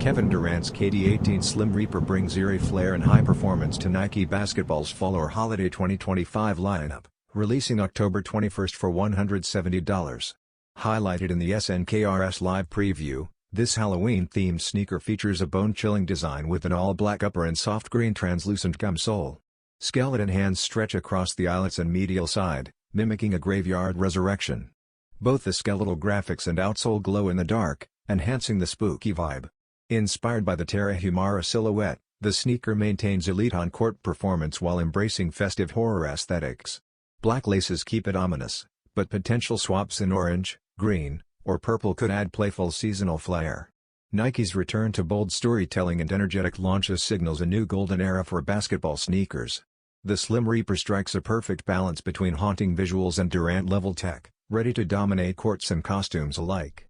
Kevin Durant's KD18 Slim Reaper brings eerie flair and high performance to Nike Basketball's Fall or Holiday 2025 lineup, releasing October 21 for $170. Highlighted in the SNKRS live preview, this Halloween-themed sneaker features a bone-chilling design with an all-black upper and soft green translucent gum sole. Skeleton hands stretch across the eyelets and medial side, mimicking a graveyard resurrection. Both the skeletal graphics and outsole glow in the dark, enhancing the spooky vibe. Inspired by the Terra Humara silhouette, the sneaker maintains elite on-court performance while embracing festive horror aesthetics. Black laces keep it ominous, but potential swaps in orange, green, or purple could add playful seasonal flair. Nike's return to bold storytelling and energetic launches signals a new golden era for basketball sneakers. The Slim Reaper strikes a perfect balance between haunting visuals and Durant-level tech, ready to dominate courts and costumes alike.